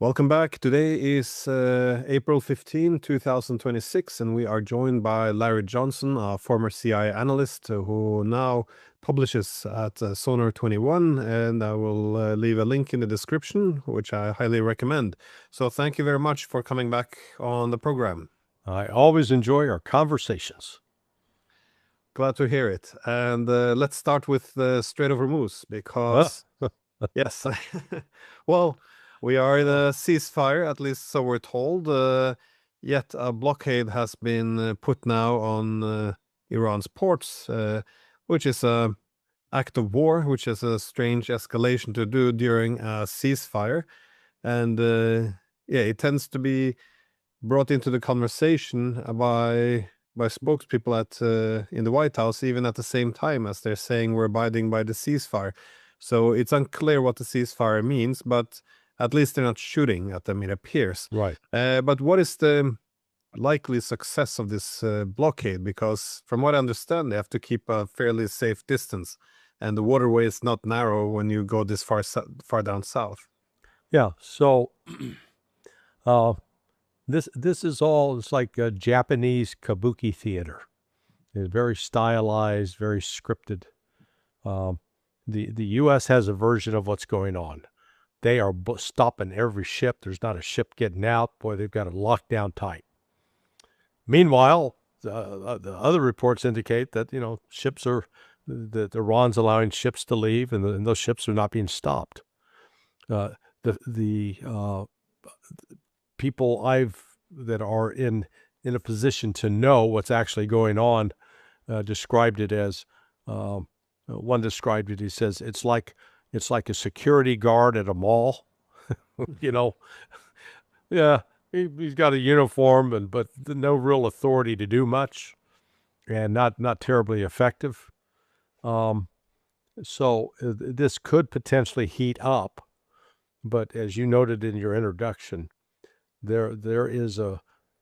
Welcome back. Today is April 15, 2026, and we are joined by Larry Johnson, a former CIA analyst who now publishes at Sonar 21, and I will leave a link in the description, which I highly recommend. So thank you very much for coming back on the program. I always enjoy our conversations. Glad to hear it. And let's start with the Strait of Hormuz, because, yes, well, we are in a ceasefire, at least so we're told. Yet a blockade has been put now on Iran's ports, which is an act of war, which is a strange escalation to do during a ceasefire. And yeah, it tends to be brought into the conversation by spokespeople at in the White House, even at the same time as they're saying we're abiding by the ceasefire. So it's unclear what the ceasefire means, but at least they're not shooting at them, it appears. Right. But what is the likely success of this blockade? Because from what I understand, they have to keep a fairly safe distance, and the waterway is not narrow when you go this far down south. Yeah. So this is all, it's like a Japanese kabuki theater. It's very stylized, very scripted. The U.S. has a version of what's going on. They are stopping every ship. There's not a ship getting out. Boy, they've got it locked down tight. Meanwhile, the other reports indicate that, ships are, that Iran's allowing ships to leave, and those ships are not being stopped. The people that are in a position to know what's actually going on described it as, one described it, he says, it's like a security guard at a mall. Yeah, he's got a uniform, but no real authority to do much, and not terribly effective. So this could potentially heat up, but as you noted in your introduction, there is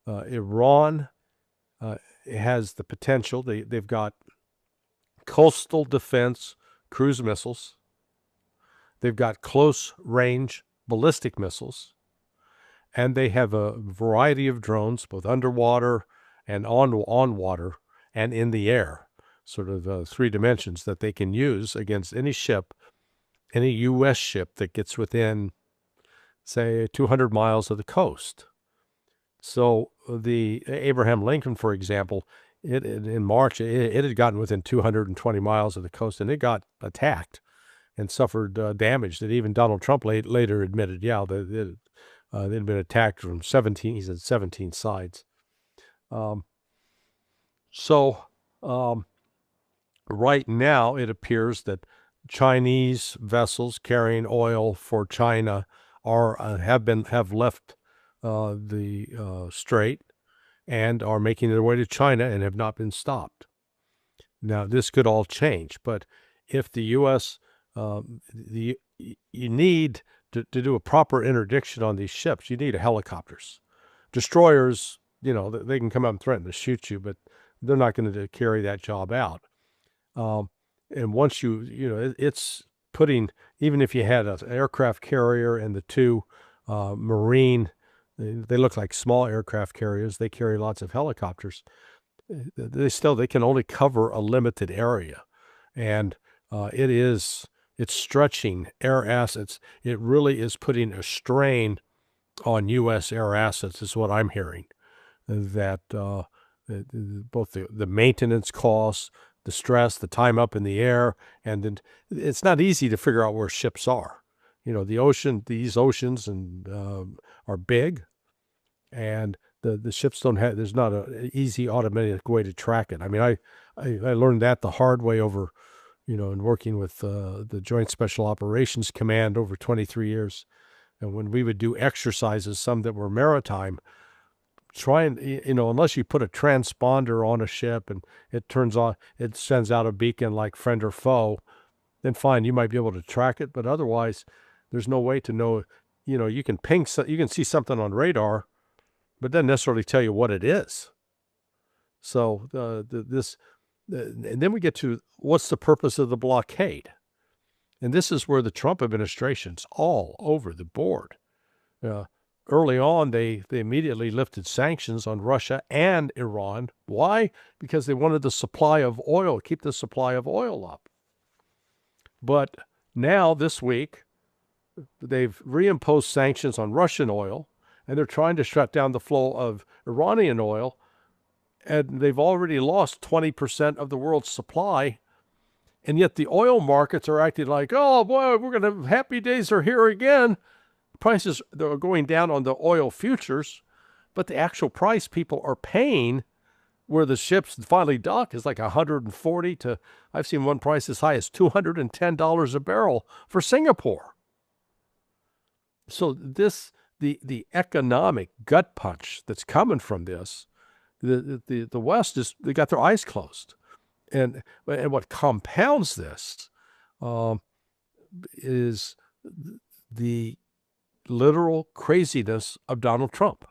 Iran has the potential. They've got coastal defense cruise missiles. They've got close range ballistic missiles, and they have a variety of drones, both underwater and on water and in the air, sort of 3 dimensions that they can use against any ship, any U.S. ship that gets within, say, 200 miles of the coast. So the Abraham Lincoln, for example, in March, it had gotten within 220 miles of the coast, and it got attacked and suffered damage that even Donald Trump later admitted, they'd been attacked from 17 sides. Right now, it appears that Chinese vessels carrying oil for China have left the strait and are making their way to China and have not been stopped. Now, this could all change, but if the U.S. You need to do a proper interdiction on these ships, you need helicopters. Destroyers, they can come up and threaten to shoot you, but they're not going to carry that job out. And once it's putting, even if you had an aircraft carrier and the 2 Marine, they look like small aircraft carriers. They carry lots of helicopters. They can only cover a limited area, and it's stretching air assets. It really is putting a strain on U.S. air assets, is what I'm hearing. That both the maintenance costs, the stress, the time up in the air, and then it's not easy to figure out where ships are. These oceans are big, and the ships don't have. There's not an easy automatic way to track it. I mean, I learned that the hard way over, in working with the Joint Special Operations Command over 23 years, and when we would do exercises, some that were maritime, unless you put a transponder on a ship and it sends out a beacon like friend or foe, then fine, you might be able to track it, but otherwise, there's no way to know. You can you can see something on radar, but doesn't necessarily tell you what it is. So and then we get to what's the purpose of the blockade, and this is where the Trump administration's all over the board. Early on, they immediately lifted sanctions on Russia and Iran. Why? Because they wanted the supply of oil, keep the supply of oil up. But now, this week, they've reimposed sanctions on Russian oil, and they're trying to shut down the flow of Iranian oil, and they've already lost 20% of the world's supply. And yet the oil markets are acting like, oh boy, we're going to, happy days are here again. Prices are going down on the oil futures, but the actual price people are paying where the ships finally dock is like 140 to, I've seen one price as high as $210 a barrel for Singapore. So the economic gut punch that's coming from this, the West they got their eyes closed, and what compounds this is the literal craziness of Donald Trump.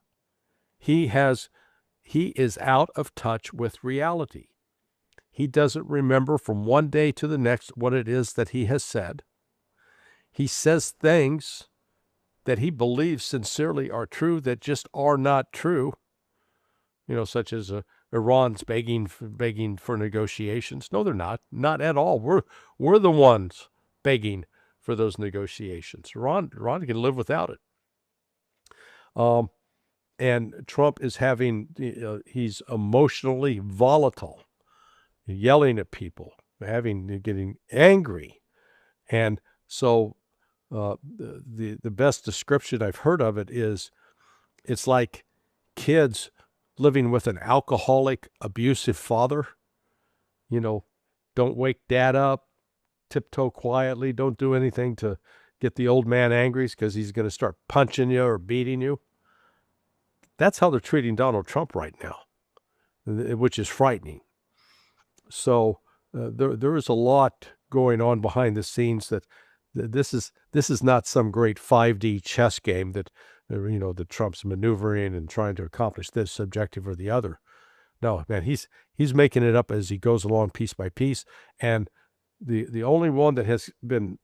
He is out of touch with reality. He doesn't remember from one day to the next what it is that he has said. He says things that he believes sincerely are true that just are not true. Such as Iran's begging for negotiations. No, they're not. Not at all. We're the ones begging for those negotiations. Iran can live without it. And Trump is he's emotionally volatile, yelling at people, getting angry. And so the best description I've heard of it is it's like kids living with an alcoholic, abusive father. Don't wake dad up, tiptoe quietly, don't do anything to get the old man angry because he's going to start punching you or beating you. That's how they're treating Donald Trump right now, which is frightening. So there is a lot going on behind the scenes that this is not some great 5D chess game that that Trump's maneuvering and trying to accomplish this objective or the other. No, man, he's making it up as he goes along piece by piece. And the only one that has been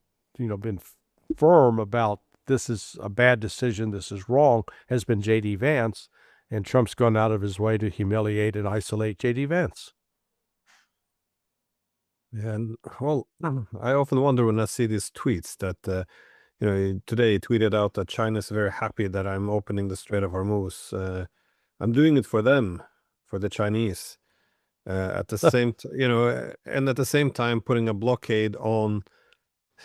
firm about this is a bad decision, this is wrong, has been J.D. Vance, and Trump's gone out of his way to humiliate and isolate J.D. Vance. And well, I often wonder when I see these tweets that today he tweeted out that China is very happy that I'm opening the Strait of Hormuz. I'm doing it for them, for the Chinese. At the same, and at the same time putting a blockade on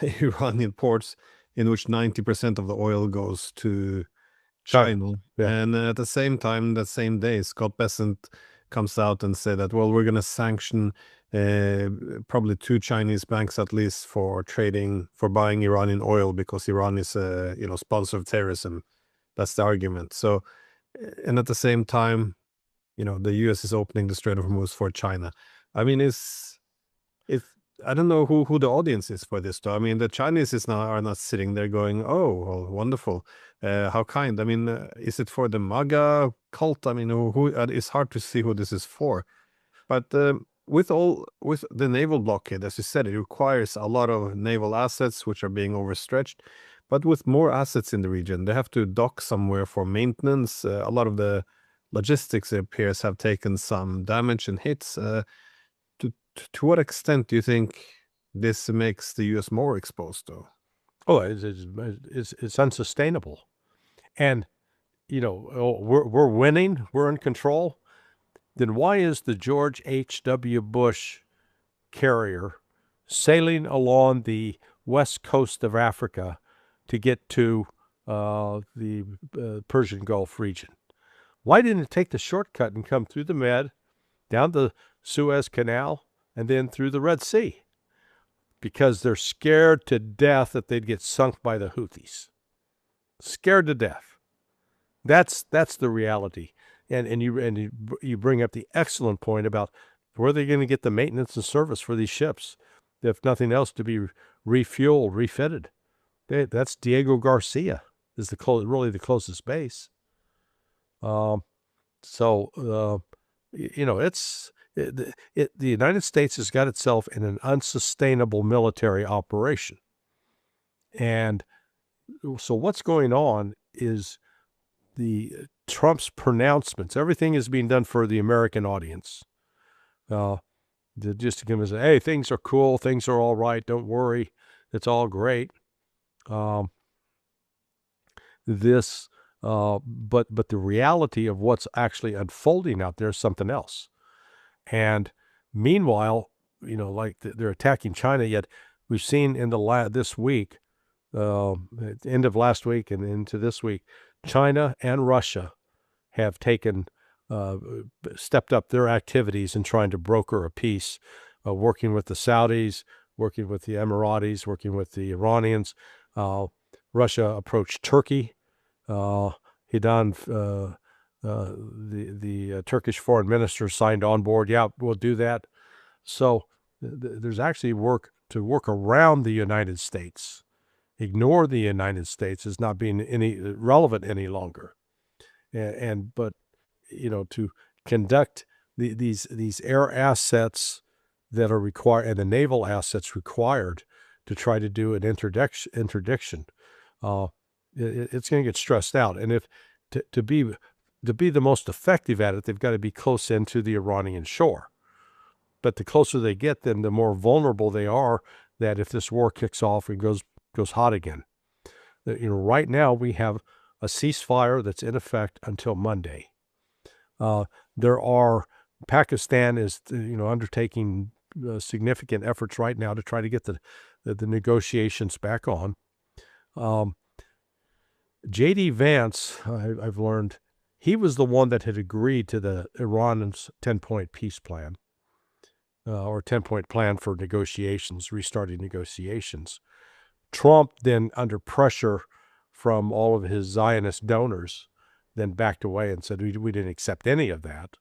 Iranian ports, in which 90% of the oil goes to China. Yeah. And at the same time, that same day, Scott Bessent comes out and say that, well, we're going to sanction probably 2 Chinese banks at least for buying Iranian oil because Iran is a sponsor of terrorism. That's the argument. So, and at the same time, the U.S. is opening the Strait of Hormuz for China. I mean, I don't know who the audience is for this, though. I mean, the Chinese are not sitting there going, "Oh, well, wonderful, how kind." I mean, is it for the MAGA cult? I mean, it's hard to see who this is for. But with the naval blockade, as you said, it requires a lot of naval assets which are being overstretched. But with more assets in the region, they have to dock somewhere for maintenance. A lot of the logistics, it appears, have taken some damage and hits. To what extent do you think this makes the U.S. more exposed, though? Oh, it's unsustainable. And, we're winning, we're in control. Then why is the George H.W. Bush carrier sailing along the west coast of Africa to get to the Persian Gulf region? Why didn't it take the shortcut and come through the Med, down the Suez Canal, and then through the Red Sea? Because they're scared to death that they'd get sunk by the Houthis. Scared to death. That's the reality. And you bring up the excellent point about where they're going to get the maintenance and service for these ships, if nothing else, to be refueled, refitted. That's Diego Garcia is really the closest base. The United States has got itself in an unsustainable military operation. And so what's going on is the Trump's pronouncements. Everything is being done for the American audience. Just to give us, hey, things are cool, things are all right, don't worry, it's all great. But the reality of what's actually unfolding out there is something else. And meanwhile, like they're attacking China. Yet we've seen in this week, end of last week and into this week, China and Russia have stepped up their activities in trying to broker a peace, working with the Saudis, working with the Emiratis, working with the Iranians. Russia approached Turkey. The Turkish foreign minister signed on board. Yeah, we'll do that. So there's actually work around the United States. Ignore the United States as not being relevant any longer. But to conduct these air assets that are required and the naval assets required to try to do an interdiction, it's going to get stressed out. And if to be the most effective at it, they've got to be close into the Iranian shore. But the closer they get, then the more vulnerable they are that if this war kicks off and goes hot again. Right now we have a ceasefire that's in effect until Monday. Pakistan is undertaking significant efforts right now to try to get the negotiations back on. J.D. Vance, I've learned, he was the one that had agreed to the Iran's 10-point peace plan, or 10-point plan for negotiations, restarting negotiations. Trump then, under pressure from all of his Zionist donors, then backed away and said, we didn't accept any of that.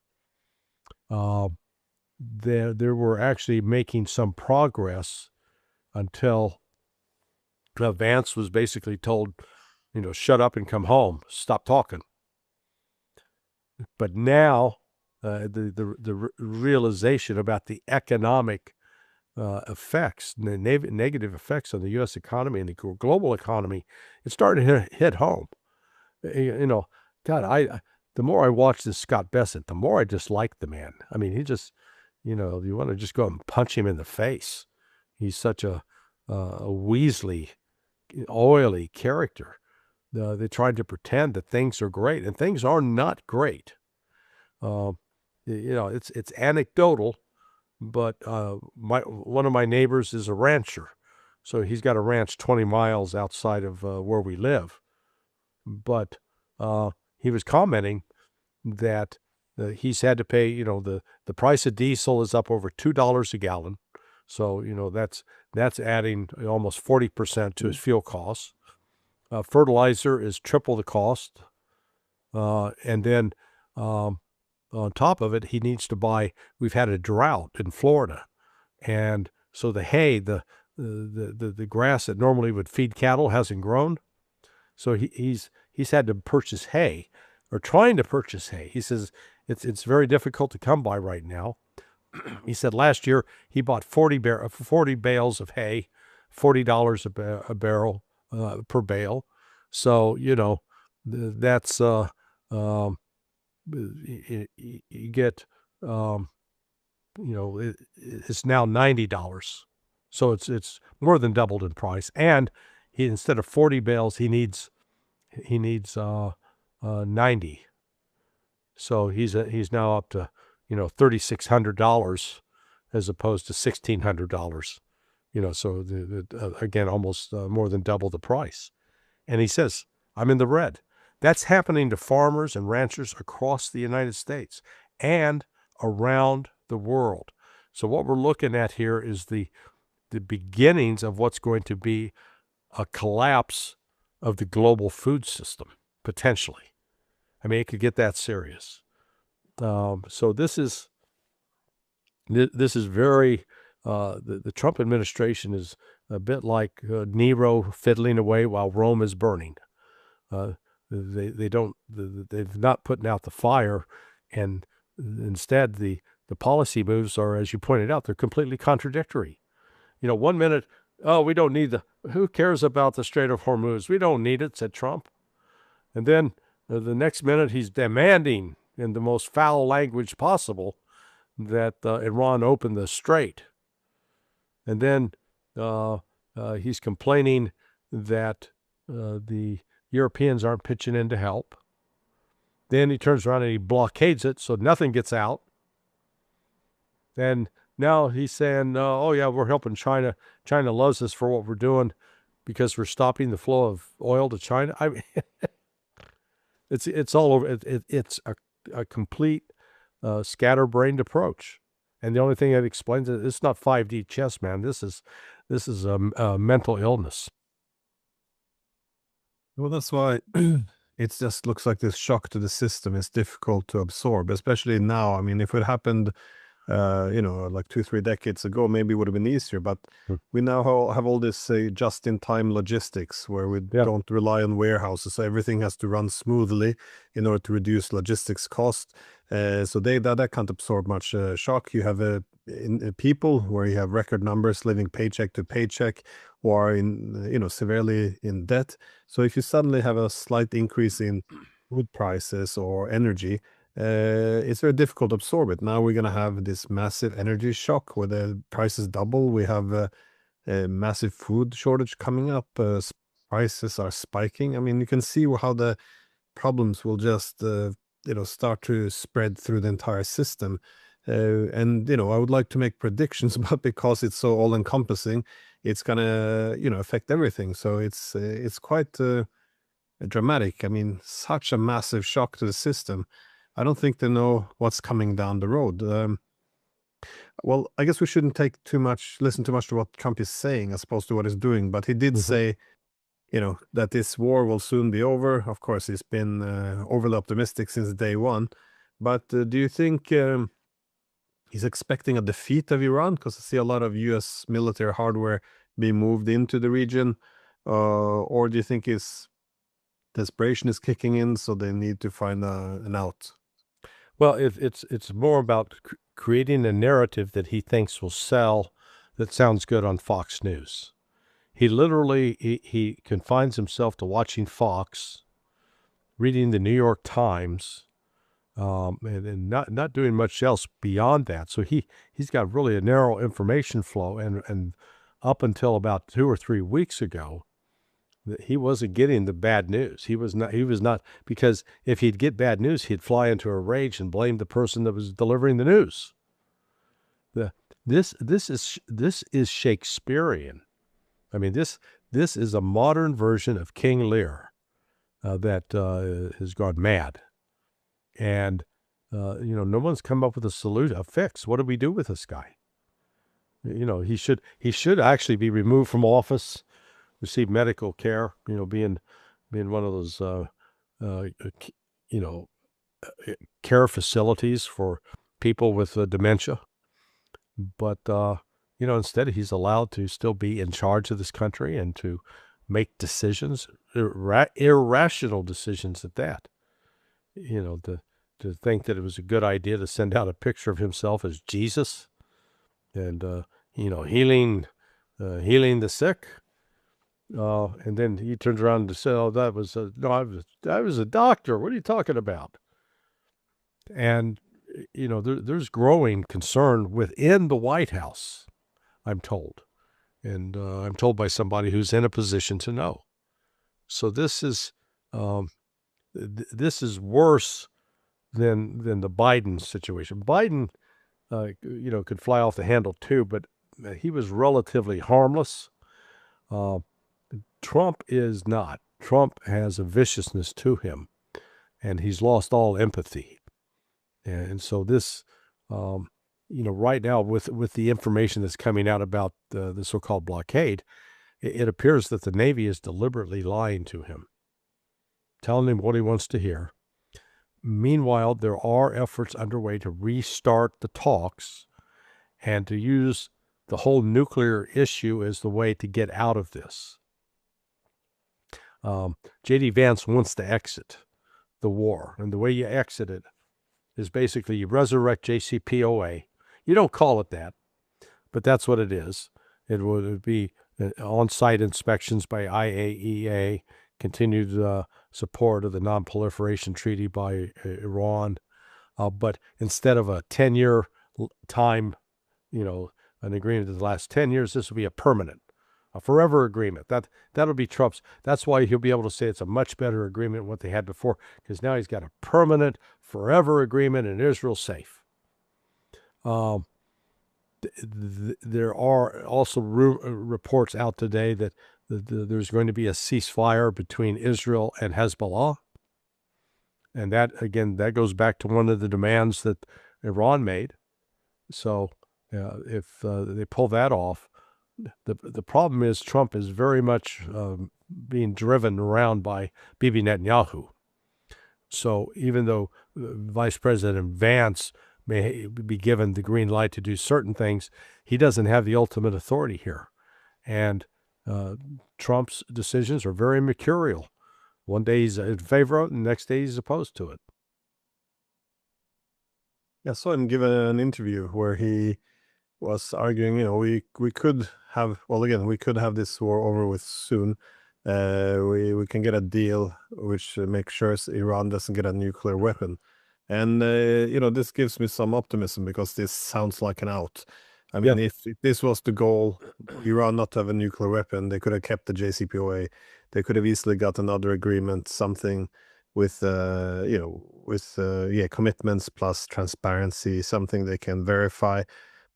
They were actually making some progress until Vance was basically told, shut up and come home, stop talking. But now the realization about the economic effects, the negative effects on the U.S. economy and the global economy, it's starting to hit home. God, the more I watch this Scott Bessent, the more I dislike the man. I mean, he just, you want to just go and punch him in the face. He's such a Weasley, oily character. They tried to pretend that things are great, and things are not great. It's anecdotal, but one of my neighbors is a rancher, so he's got a ranch 20 miles outside of where we live. But he was commenting that he's had to pay, the price of diesel is up over $2 a gallon. So, that's adding almost 40% to his fuel costs. Fertilizer is triple the cost. And then on top of it, he needs to buy, we've had a drought in Florida. And so the hay, the grass that normally would feed cattle hasn't grown. So he's had to purchase hay, or trying to purchase hay. He says it's very difficult to come by right now. He said last year he bought 40 bales of hay, $40 a barrel per bale. So that's you get it's now $90. So it's more than doubled in price. And instead of 40 bales, he needs 90. So he's now up to $3,600 as opposed to $1,600. So again, almost more than double the price. And he says, I'm in the red. That's happening to farmers and ranchers across the United States and around the world. So what we're looking at here is the beginnings of what's going to be a collapse of the global food system, potentially. I mean, it could get that serious. So this is very, the Trump administration is a bit like Nero fiddling away while Rome is burning. They've not putting out the fire, and instead the policy moves are, as you pointed out, they're completely contradictory. 1 minute, oh, we don't need who cares about the Strait of Hormuz? We don't need it, said Trump. And then the next minute he's demanding in the most foul language possible that Iran open the strait. And then he's complaining that the Europeans aren't pitching in to help. Then he turns around and he blockades it so nothing gets out. And now he's saying, oh, yeah, we're helping China. China loves us for what we're doing because we're stopping the flow of oil to China. I mean, it's all over. It's a complete scatterbrained approach. And the only thing that explains it, it's not 5D chess, man. This is a mental illness. Well, that's why it just looks like this shock to the system is difficult to absorb, especially now. I mean, if it happened, like 2-3 decades ago, maybe it would have been easier. But we now have all this just-in-time logistics where we don't rely on warehouses, so everything has to run smoothly in order to reduce logistics cost. So that can't absorb much shock. You have people where you have record numbers living paycheck to paycheck, or in severely in debt. So if you suddenly have a slight increase in food prices or energy, it's very difficult to absorb it. Now we're going to have this massive energy shock where the prices double. We have a massive food shortage coming up. Prices are spiking. I mean, you can see how the problems will just start to spread through the entire system. And I would like to make predictions, but because it's so all-encompassing, it's gonna affect everything. So it's quite dramatic. I mean, such a massive shock to the system. I don't think they know what's coming down the road. Well, I guess we shouldn't listen too much to what Trump is saying as opposed to what he's doing. But he did say, that this war will soon be over. Of course, he's been overly optimistic since day one. But do you think he's expecting a defeat of Iran? Because I see a lot of U.S. military hardware being moved into the region. Or do you think his desperation is kicking in, so they need to find an out? Well, it's more about creating a narrative that he thinks will sell, that sounds good on Fox News. He literally he confines himself to watching Fox, reading the New York Times, and not doing much else beyond that. So he's got really a narrow information flow, and up until about 2 or 3 weeks ago, he wasn't getting the bad news. He was not, because if he'd get bad news, he'd fly into a rage and blame the person that was delivering the news. This is Shakespearean. I mean, this is a modern version of King Lear that has gone mad. And no one's come up with a fix. What do we do with this guy? He should actually be removed from office, receive medical care, being one of those, care facilities for people with dementia. But, instead he's allowed to still be in charge of this country and to make decisions, irrational decisions at that. To think that it was a good idea to send out a picture of himself as Jesus and, healing the sick. And then he turns around to say, "Oh, I was a doctor. What are you talking about?" And there's growing concern within the White House, I'm told, and I'm told by somebody who's in a position to know. So this is worse than the Biden situation. Biden, could fly off the handle too, but he was relatively harmless. Trump is not. Trump has a viciousness to him, and he's lost all empathy. And so this, right now with the information that's coming out about the so-called blockade, it appears that the Navy is deliberately lying to him, telling him what he wants to hear. Meanwhile, there are efforts underway to restart the talks and to use the whole nuclear issue as the way to get out of this. J.D. Vance wants to exit the war, and the way you exit it is basically you resurrect JCPOA. You don't call it that, but that's what it is. It would be on-site inspections by IAEA, continued support of the Non-Proliferation Treaty by Iran. But instead of a 10-year time, an agreement that lasts 10 years, this will be a forever agreement. That'll be Trump's. That's why he'll be able to say it's a much better agreement than what they had before, because now he's got a permanent, forever agreement, and Israel's safe. There are also reports out today that there's going to be a ceasefire between Israel and Hezbollah. And that, again, that goes back to one of the demands that Iran made. So if they pull that off, the problem is Trump is very much being driven around by Bibi Netanyahu. So even though Vice President Vance may be given the green light to do certain things, he doesn't have the ultimate authority here. And Trump's decisions are very mercurial. One day he's in favor of it, and the next day he's opposed to it. Yeah, I saw him give an interview where he was arguing, we could have, we could have this war over with soon. We can get a deal which makes sure Iran doesn't get a nuclear weapon. And, this gives me some optimism, because this sounds like an out. I mean, if this was the goal, Iran not to have a nuclear weapon, they could have kept the JCPOA. They could have easily got another agreement, something with, commitments plus transparency, something they can verify.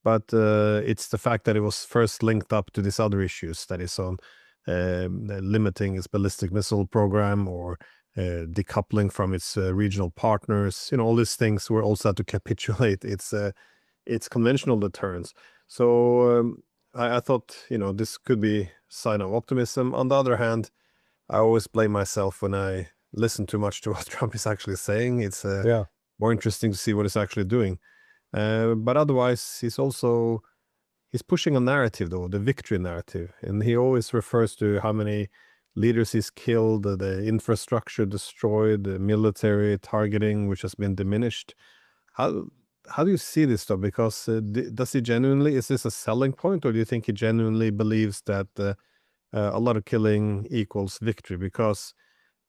But it's the fact that it was first linked up to these other issues, that is on limiting its ballistic missile program, or decoupling from its regional partners. All these things were also had to capitulate its conventional deterrence. So I thought, this could be a sign of optimism. On the other hand, I always blame myself when I listen too much to what Trump is actually saying. It's more interesting to see what he's actually doing. But otherwise, he's pushing a narrative, though, the victory narrative. And he always refers to how many leaders he's killed, the infrastructure destroyed, the military targeting, which has been diminished. How do you see this, though? Because does he genuinely, is this a selling point, or do you think he genuinely believes that a lot of killing equals victory? Because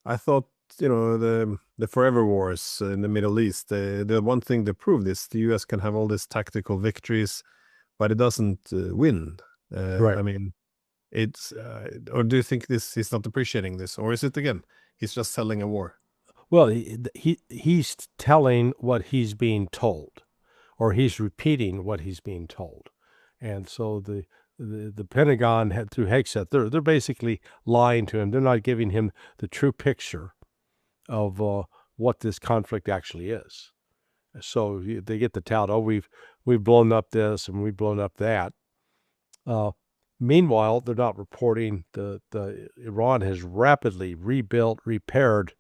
I thought, the forever wars in the Middle East, the one thing they proved is the U.S. can have all these tactical victories, but it doesn't win. Right. I mean, it's or do you think he's not appreciating this, or is it, again, he's just selling a war? Well, he's telling what he's being told, or he's repeating what he's being told. And so the Pentagon through Hegseth, they're basically lying to him. They're not giving him the true picture of what this conflict actually is. So they get the tout, we've blown up this and we've blown up that. Meanwhile, they're not reporting the Iran has rapidly rebuilt, repaired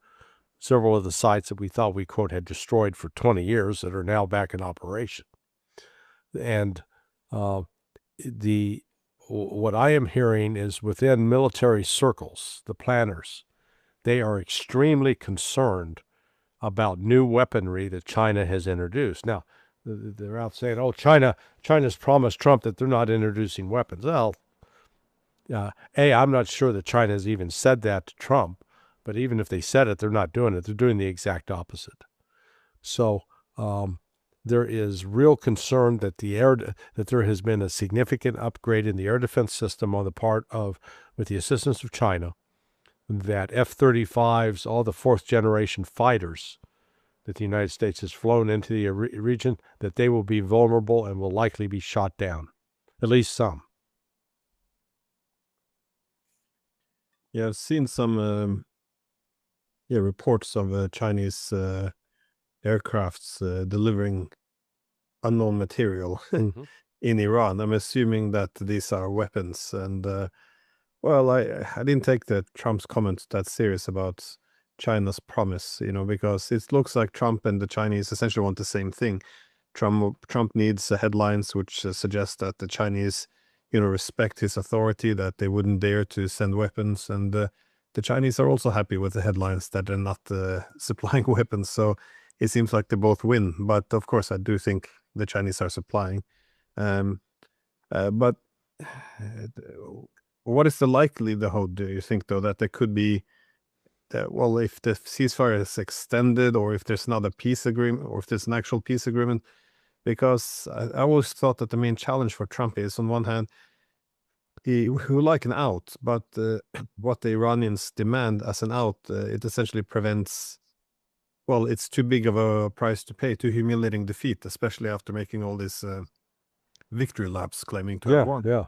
several of the sites that we thought we, quote, had destroyed for 20 years that are now back in operation. And what I am hearing is within military circles, the planners, they are extremely concerned about new weaponry that China has introduced. Now, they're out saying, China's promised Trump that they're not introducing weapons. Well, I'm not sure that China has even said that to Trump, but even if they said it, they're not doing it. They're doing the exact opposite. So there is real concern that that there has been a significant upgrade in the air defense system on the part of, with the assistance of China, that F-35s, all the fourth generation fighters that the United States has flown into the region, that they will be vulnerable and will likely be shot down, at least some. Yeah, I've seen some reports of Chinese aircrafts delivering unknown material in Iran. I'm assuming that these are weapons. And I didn't take the Trump's comment that serious about China's promise, because it looks like Trump and the Chinese essentially want the same thing. Trump needs headlines which suggest that the Chinese, respect his authority, that they wouldn't dare to send weapons. And the Chinese are also happy with the headlines that they're not supplying weapons. So it seems like they both win. But of course, I do think the Chinese are supplying. But what is the likelihood, do you think, though, that there could be well, if the ceasefire is extended, or if there's another peace agreement, or if there's an actual peace agreement. Because I always thought that the main challenge for Trump is, on one hand, he would like an out, but what the Iranians demand as an out, it essentially prevents. Well, it's too big of a price to pay, too humiliating defeat, especially after making all these victory laps claiming to have won. Yeah.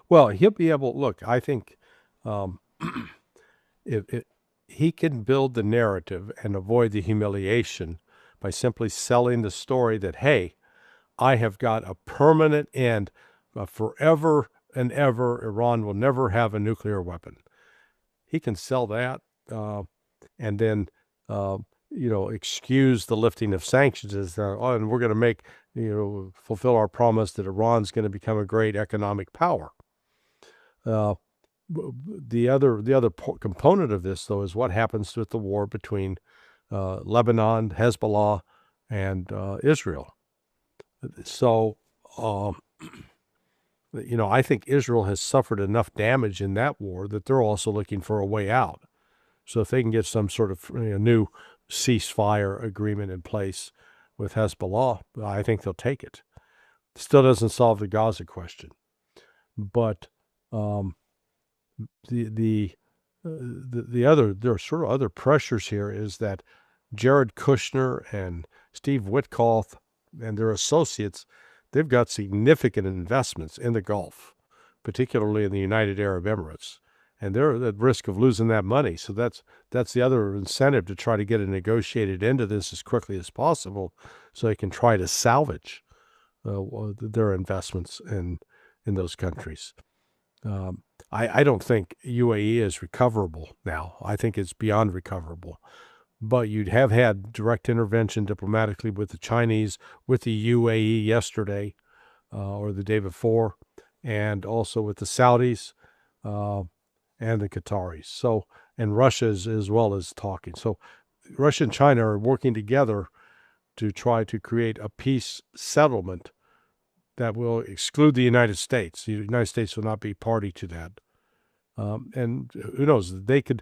Well, he'll be able. Look, I think if he can build the narrative and avoid the humiliation by simply selling the story that, hey, I have got a permanent end, forever and ever, Iran will never have a nuclear weapon. He can sell that, and then excuse the lifting of sanctions as and we're going to fulfill our promise that Iran's going to become a great economic power. The other component of this, though, is what happens with the war between Lebanon, Hezbollah, and Israel. So, I think Israel has suffered enough damage in that war that they're also looking for a way out. So if they can get some sort of new ceasefire agreement in place with Hezbollah, I think they'll take it. Still doesn't solve the Gaza question, but there are sort of other pressures here. Is that Jared Kushner and Steve Witkoff and their associates, they've got significant investments in the Gulf, particularly in the United Arab Emirates, and they're at risk of losing that money. So that's the other incentive to try to get a negotiated end to this as quickly as possible, so they can try to salvage their investments in those countries. I don't think UAE is recoverable now. I think it's beyond recoverable. But you'd have had direct intervention diplomatically with the Chinese, with the UAE yesterday or the day before, and also with the Saudis and the Qataris. So, and Russia as well as talking. So Russia and China are working together to try to create a peace settlement that will exclude the United States. The United States will not be party to that. And who knows? They could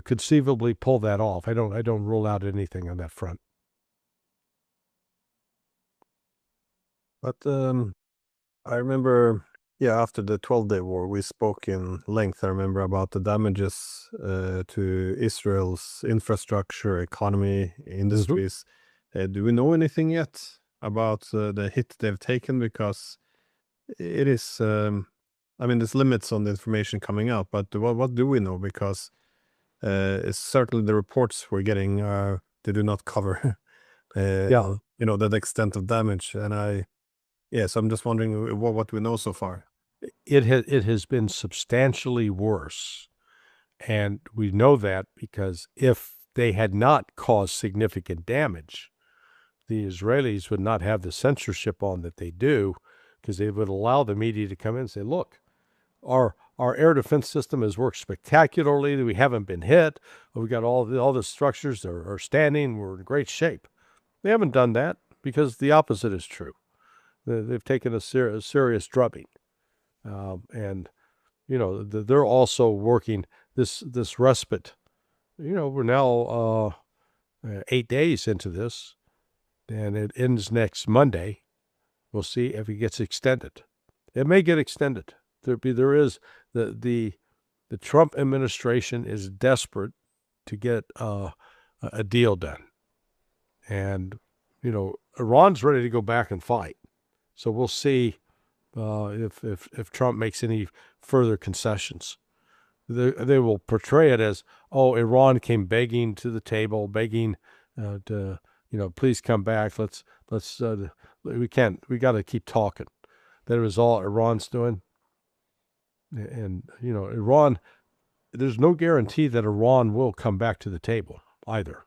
conceivably pull that off. I don't rule out anything on that front. But I remember, after the 12-day war, we spoke in length. I remember about the damages to Israel's infrastructure, economy, industries. Do we know anything yet about the hit they've taken? Because it is. There's limits on the information coming out, but what do we know? Because it's certainly the reports we're getting they do not cover that extent of damage. And so I'm just wondering what we know so far. It has been substantially worse, and we know that because if they had not caused significant damage, the Israelis would not have the censorship on that they do, because they would allow the media to come in and say, look, our air defense system has worked spectacularly. We haven't been hit. We got all the structures are standing. We're in great shape. They haven't done that because the opposite is true. They've taken a serious drubbing, and they're also working this respite. We're now 8 days into this, and it ends next Monday. We'll see if it gets extended. It may get extended. There is the Trump administration is desperate to get a deal done, and Iran's ready to go back and fight. So we'll see if Trump makes any further concessions. They will portray it as, oh, Iran came begging to the table, begging to please come back. We got to keep talking. That was all Iran's doing. And, Iran, there's no guarantee that Iran will come back to the table either.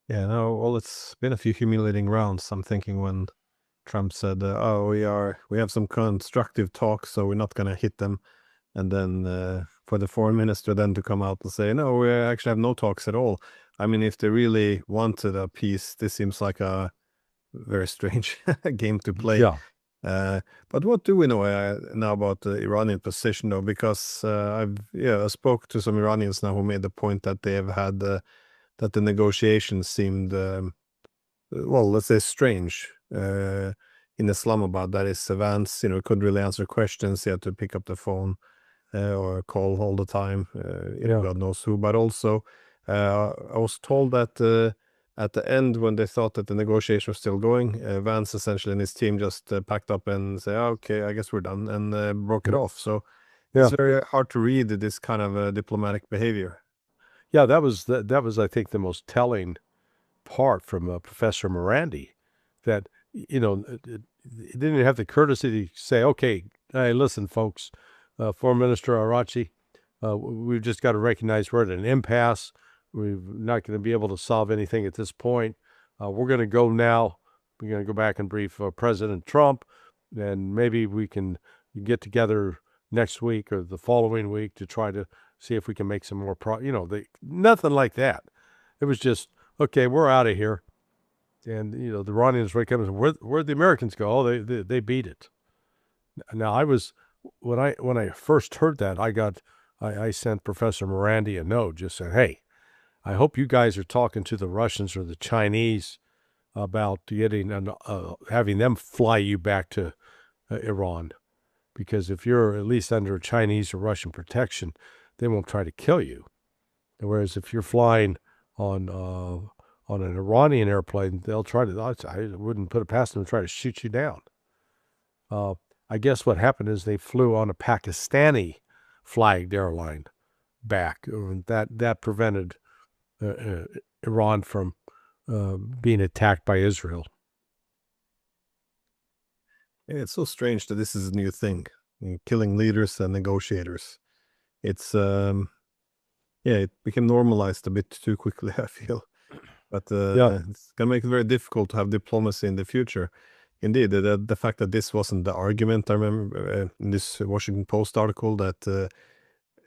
Yeah, no, well, it's been a few humiliating rounds. I'm thinking when Trump said, we have some constructive talks, so we're not going to hit them. And then for the foreign minister then to come out and say, no, we actually have no talks at all. I mean, if they really wanted a peace, this seems like a very strange game to play. Yeah. But what do we know now about the Iranian position, though? Because I spoke to some Iranians now who made the point that they have had that the negotiations seemed well, let's say strange in Islamabad. That is, Vance, couldn't really answer questions. He had to pick up the phone or call all the time. God knows who. But also, I was told that at the end, when they thought that the negotiation was still going, Vance essentially and his team just packed up and said, "Okay, I guess we're done," and broke it off. So it's very hard to read this kind of diplomatic behavior. Yeah, that was I think the most telling part from Professor Morandi, that it didn't have the courtesy to say, "Okay, hey, listen, folks, Foreign Minister Arachi, we've just got to recognize we're at an impasse. We're not going to be able to solve anything at this point. We're going to go now. We're going to go back and brief President Trump, and maybe we can get together next week or the following week to try to see if we can make some more nothing like that. It was just, okay, we're out of here. And, the Iranians wake up and say, where'd the Americans go? Oh, they beat it. Now, when I first heard that, I sent Professor Morandi a note just saying, hey, I hope you guys are talking to the Russians or the Chinese about having them fly you back to Iran. Because if you're at least under Chinese or Russian protection, they won't try to kill you. Whereas if you're flying on an Iranian airplane, they'll try to. I wouldn't put it past them to try to shoot you down. I guess what happened is they flew on a Pakistani flagged airline back. That prevented Iran from being attacked by Israel. Yeah, it's so strange that this is a new thing, killing leaders and negotiators. It's it became normalized a bit too quickly, I feel. But it's going to make it very difficult to have diplomacy in the future. Indeed, the fact that this wasn't the argument, I remember in this Washington Post article that,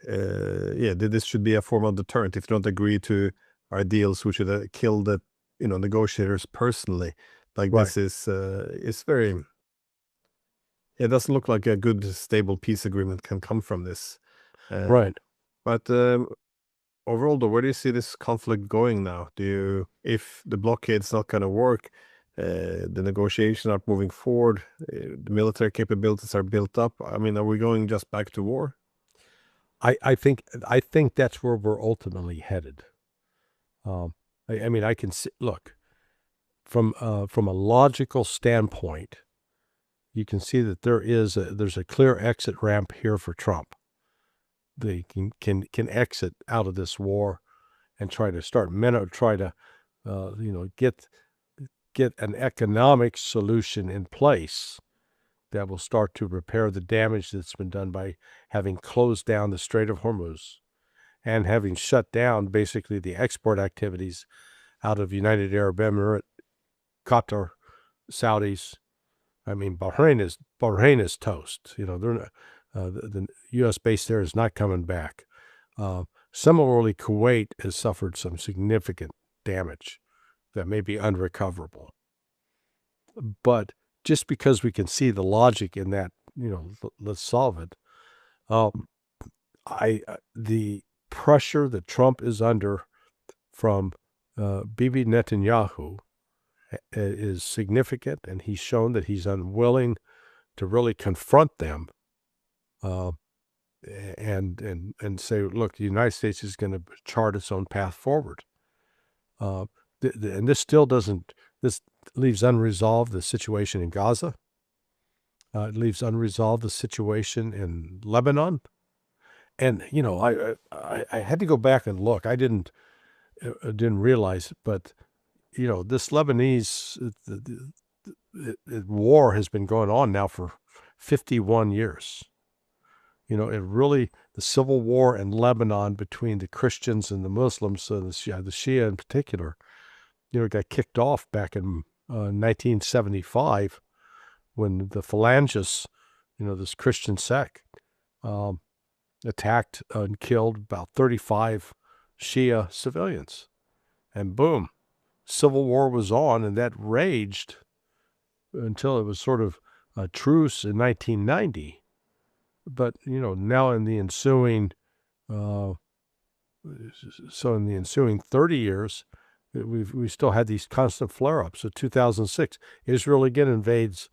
this should be a form of deterrent. If you don't agree to our deals, we should kill the negotiators personally. Like this is very. It doesn't look like a good, stable peace agreement can come from this. Right. But overall, though, where do you see this conflict going now? If the blockade's not going to work, the negotiations are moving forward, the military capabilities are built up. I mean, are we going just back to war? I think that's where we're ultimately headed. I can see, look, from a logical standpoint, you can see that there's a clear exit ramp here for Trump. They can exit out of this war and try to get an economic solution in place that will start to repair the damage that's been done by having closed down the Strait of Hormuz and having shut down basically the export activities out of United Arab Emirates, Qatar, Saudis. I mean, Bahrain is toast. They're not, the U.S. base there is not coming back. Similarly, Kuwait has suffered some significant damage that may be unrecoverable. But just because we can see the logic in that, let's solve it. The pressure that Trump is under from Bibi Netanyahu is significant, and he's shown that he's unwilling to really confront them and say, look, the United States is going to chart its own path forward. And this leaves unresolved the situation in Gaza. It leaves unresolved the situation in Lebanon. And, I had to go back and look. I didn't realize it, but this Lebanese war has been going on now for 51 years. The civil war in Lebanon between the Christians and the Muslims, the Shia in particular, got kicked off back in 1975 when the Phalangists, this Christian sect, attacked and killed about 35 Shia civilians. And boom, civil war was on, and that raged until it was sort of truce in 1990, but now in the ensuing 30 years, we still had these constant flare-ups. So 2006, Israel again invades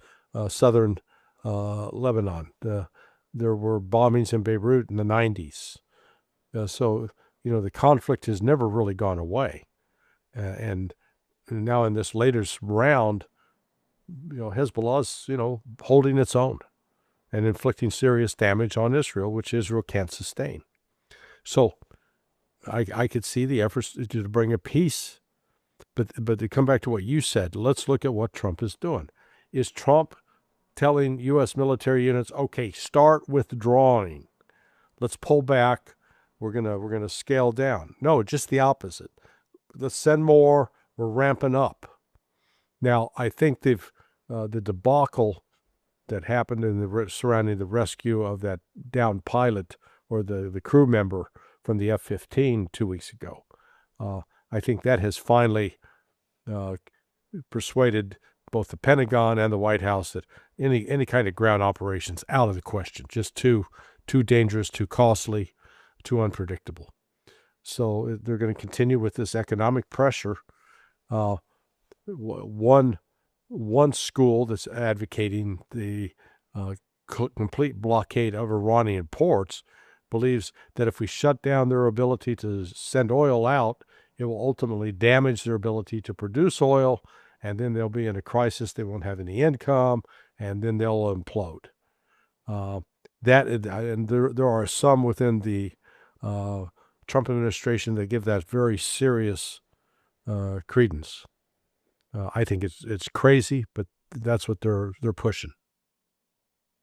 southern Lebanon. There were bombings in Beirut in the 90s. So the conflict has never really gone away. And now in this latest round, Hezbollah's holding its own and inflicting serious damage on Israel, which Israel can't sustain. So I could see the efforts to bring a peace. But to come back to what you said, let's look at what Trump is doing. Is Trump telling U.S. military units, okay, start withdrawing. Let's pull back. We're gonna scale down. No, just the opposite. Let's send more. We're ramping up. Now, I think the debacle that happened surrounding the rescue of that downed pilot or the crew member from the F-15 2 weeks ago, I think that has finally persuaded both the Pentagon and the White House that any kind of ground operations out of the question. Just too dangerous, too costly, too unpredictable. So they're going to continue with this economic pressure. One school that's advocating the complete blockade of Iranian ports believes that if we shut down their ability to send oil out, it will ultimately damage their ability to produce oil, and then they'll be in a crisis. They won't have any income, and then they'll implode. And there are some within the Trump administration that give that very serious credence. I think it's crazy, but that's what they're pushing.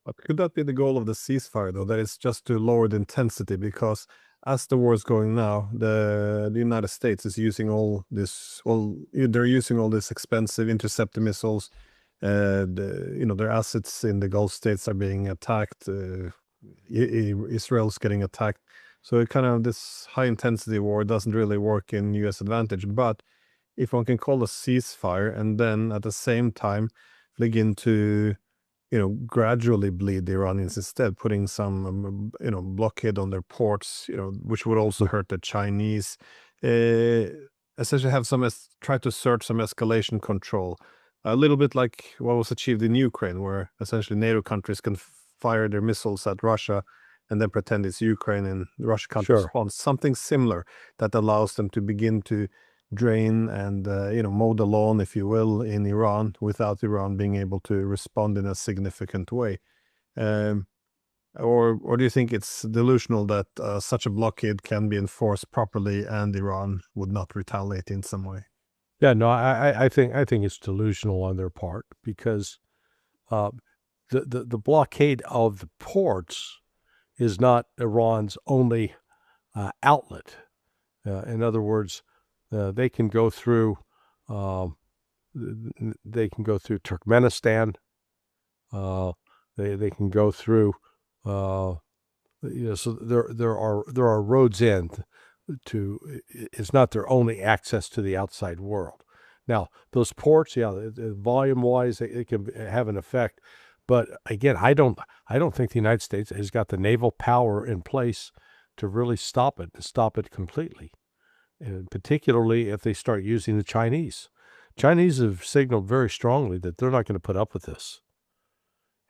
But could that be the goal of the ceasefire, though? That is just to lower the intensity, because as the war is going now, the United States is using they're using all these expensive interceptor missiles. Their assets in the Gulf states are being attacked. Israel's getting attacked. So this high intensity war doesn't really work in U.S. advantage. But if one can call a ceasefire and then at the same time begin to gradually bleed the Iranians instead, putting some, blockade on their ports, which would also hurt the Chinese. Essentially have try to assert some escalation control. A little bit like what was achieved in Ukraine, where essentially NATO countries can fire their missiles at Russia and then pretend it's Ukraine, and Russia can't respond. Something similar that allows them to begin to drain and mow the lawn, if you will, in Iran without Iran being able to respond in a significant way. Or do you think it's delusional that such a blockade can be enforced properly and Iran would not retaliate in some way? Yeah, no, I think it's delusional on their part, because the blockade of the ports is not Iran's only outlet. In other words, they can go through Turkmenistan. They can go through. So there are roads in to. It's not their only access to the outside world. Now those ports, volume wise, it can have an effect. But again, I don't think the United States has got the naval power in place to really stop it completely. And particularly if they start using the Chinese. Chinese have signaled very strongly that they're not going to put up with this.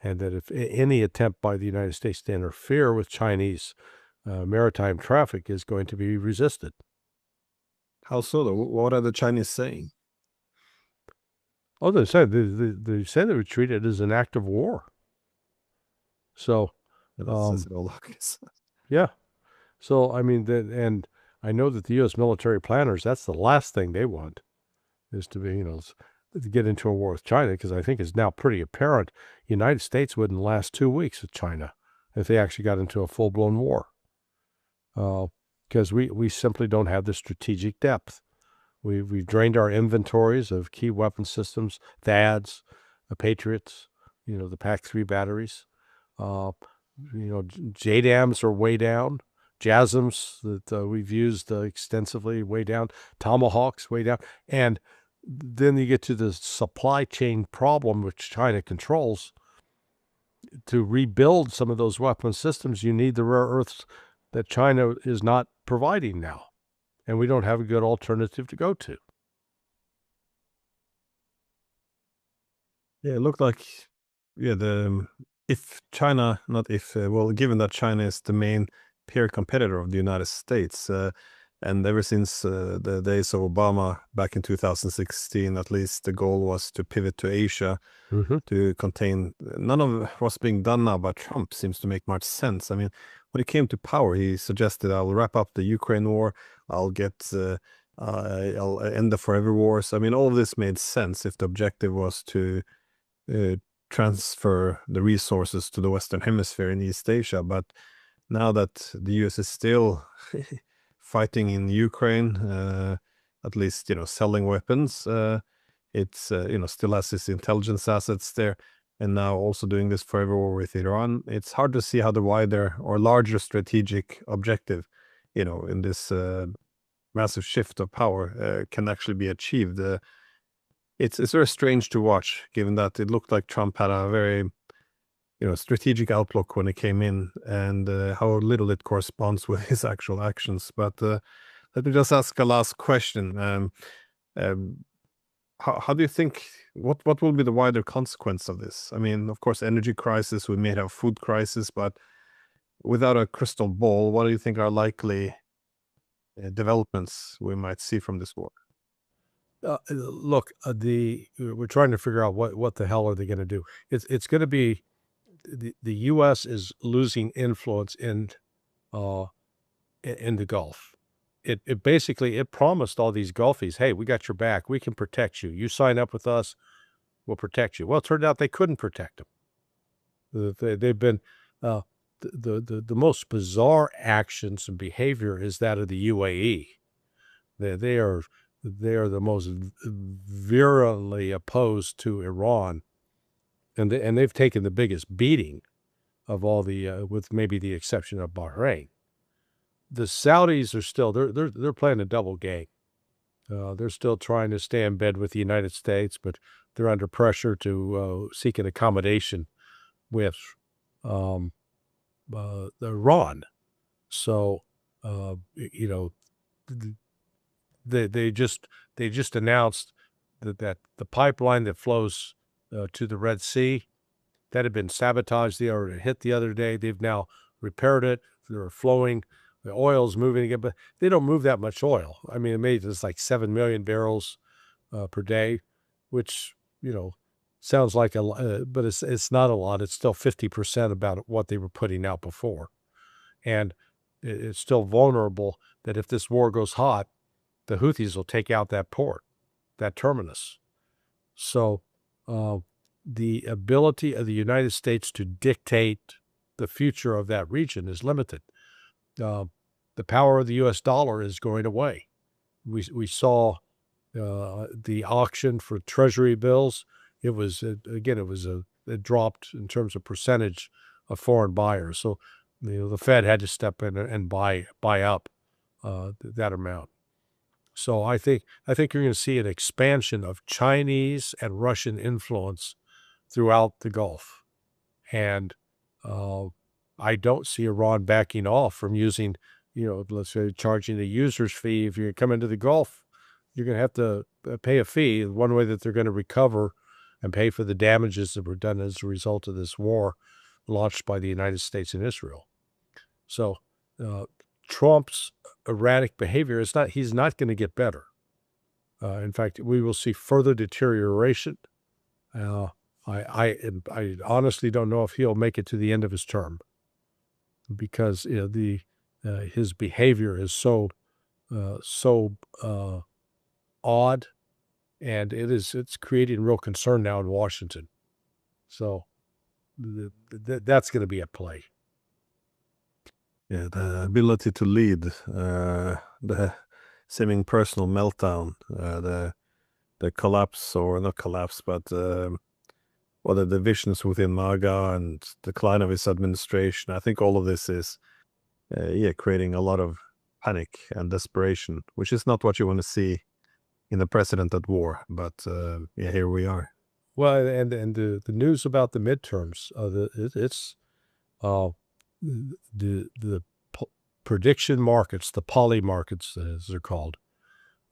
And that if any attempt by the United States to interfere with Chinese maritime traffic is going to be resisted. How so, though? What are the Chinese saying? Oh, they say they would treat it as an act of war. So, yeah. So, I mean, and I know that the U.S. military planners, that's the last thing they want, is to be, to get into a war with China, because I think it's now pretty apparent the United States wouldn't last 2 weeks with China if they actually got into a full-blown war, because we simply don't have the strategic depth. We've drained our inventories of key weapon systems, THAADs, Patriots, the PAC-3 batteries. JDAMs are way down. JASSMs that we've used extensively, way down. Tomahawks, way down. And then you get to the supply chain problem, which China controls. to rebuild some of those weapon systems, you need the rare earths that China is not providing now, and we don't have a good alternative to go to. Yeah, it looked like, yeah, if China, not if, well, given that China is the main peer competitor of the United States, and ever since the days of Obama back in 2016, at least the goal was to pivot to Asia to contain. None of what's being done now by Trump seems to make much sense. I mean, when he came to power, he suggested, "I'll wrap up the Ukraine war. I'll I'll end the forever wars." I mean, all of this made sense if the objective was to transfer the resources to the Western Hemisphere in East Asia. But now that the US is still fighting in Ukraine, at least, selling weapons, it's, still has its intelligence assets there, and now also doing this forever war with Iran, it's hard to see how the wider or larger strategic objective, in this massive shift of power can actually be achieved. It's very strange to watch, given that it looked like Trump had a very, strategic outlook when he came in, and how little it corresponds with his actual actions. But let me just ask a last question. How do you think, what will be the wider consequence of this? I mean, of course, energy crisis, we may have food crisis, but without a crystal ball, what do you think are likely developments we might see from this war? Look, we're trying to figure out what the hell are they going to do. It's going to be the U.S. is losing influence in the Gulf. It basically promised all these Gulfies, hey, we got your back, we can protect you. You sign up with us, we'll protect you. Well, it turned out they couldn't protect them. They've been the most bizarre actions and behavior is that of the UAE. They are the most virulently opposed to Iran, and they've taken the biggest beating of all the with maybe the exception of Bahrain. The Saudis are still they're playing a double game. They're still trying to stay in bed with the United States, but they're under pressure to seek an accommodation with Iran. So they just announced that the pipeline that flows to the Red Sea that had been sabotaged. They already hit the other day. They've now repaired it. They're flowing. The oil's moving again, but they don't move that much oil. I mean, it made just like 7 million barrels per day, which, sounds like a lot, but it's not a lot. It's still 50% about what they were putting out before. And it's still vulnerable that if this war goes hot, the Houthis will take out that port, that terminus. So the ability of the United States to dictate the future of that region is limited. The power of the U.S. dollar is going away. We saw the auction for Treasury bills. It was it dropped in terms of percentage of foreign buyers. So the Fed had to step in and buy up that amount. So I think you're going to see an expansion of Chinese and Russian influence throughout the Gulf, and I don't see Iran backing off from using, let's say, charging a user's fee. If you come into the Gulf, you're going to have to pay a fee. One way that they're going to recover and pay for the damages that were done as a result of this war launched by the United States and Israel. So Trump's erratic behavior he's not going to get better. In fact, we will see further deterioration. I honestly don't know if he'll make it to the end of his term, because his behavior is so odd, and it's creating real concern now in Washington. So that's going to be at play. Yeah, the ability to lead, the seeming personal meltdown, the collapse, or not collapse, but the divisions within MAGA and decline of his administration. I think all of this is, creating a lot of panic and desperation, which is not what you want to see in the president at war. But here we are. Well, and the news about the midterms, it's the prediction markets, the poly markets, as they're called,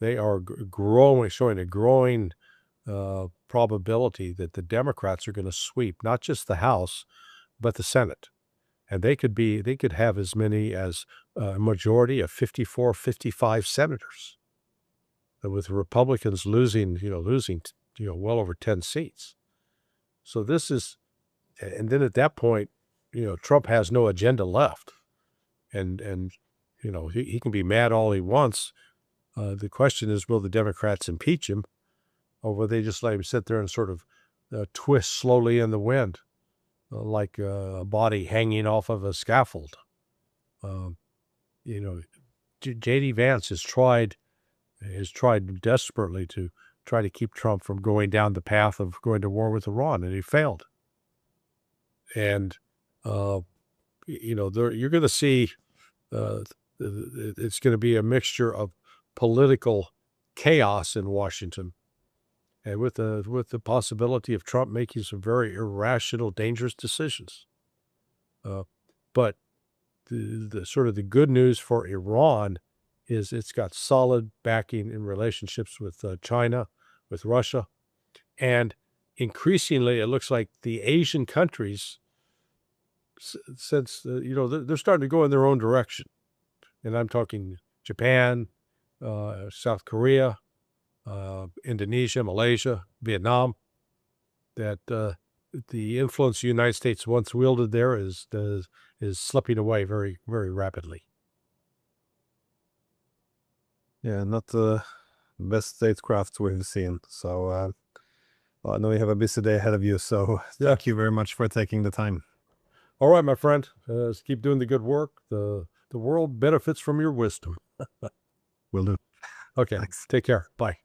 they are growing, showing a growing probability that the Democrats are going to sweep not just the House, but the Senate. And they could have as many as a majority of 54, 55 senators, with the Republicans losing well over 10 seats. So this is, and then at that point, Trump has no agenda left, and he can be mad all he wants. The question is, will the Democrats impeach him, or will they just let him sit there and sort of twist slowly in the wind, like a body hanging off of a scaffold? J.D. Vance has tried desperately to try to keep Trump from going down the path of going to war with Iran, and he failed. And you're going to see it's going to be a mixture of political chaos in Washington, and with the possibility of Trump making some very irrational, dangerous decisions. But the sort of the good news for Iran is it's got solid backing in relationships with China, with Russia, and increasingly it looks like the Asian countries, since they're starting to go in their own direction, and I'm talking Japan, South Korea, Indonesia, Malaysia, Vietnam, that the influence the United States once wielded there is slipping away very, very rapidly. Yeah, not the best statecraft we've seen. So well, I know you have a busy day ahead of you, so thank you very much for taking the time. All right, my friend, keep doing the good work. The world benefits from your wisdom. Will do. Okay, Thanks. Take care. Bye.